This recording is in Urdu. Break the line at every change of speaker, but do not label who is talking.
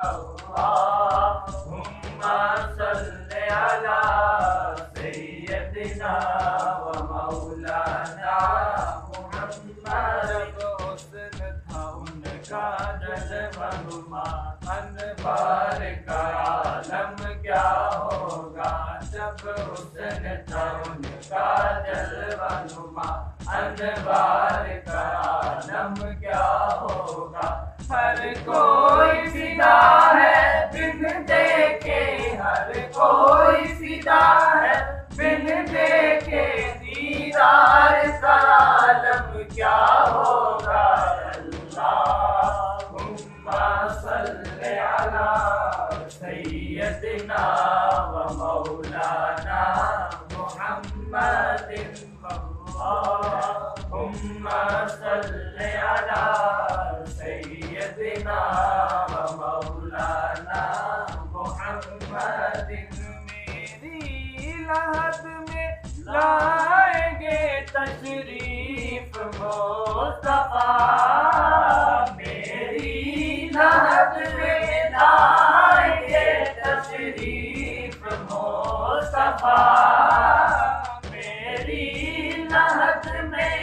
اللهم صل على سيدنا ومولانا محمد. حسن تھا ان کا جلوہ نما، انوار کا عالم کیا ہوگا جب حسن تھا ان کا جلوہ نما، انوار کا عالم کیا ہوگا. ہر کوئی فدا ہے بن دیکھے، ہر کوئی فدا ہے بن دیکھے، دیدار کا عالم کیا ہوگا. اللہم صل علی سیدنا و مولانا محمد. اللہم صل علی سیدنا و مولانا محمد. میری لحد میں لائیں گے تشریف مصطفیٰ، میری لحد میں لائیں گے تشریف مصطفیٰ، میری لحد میں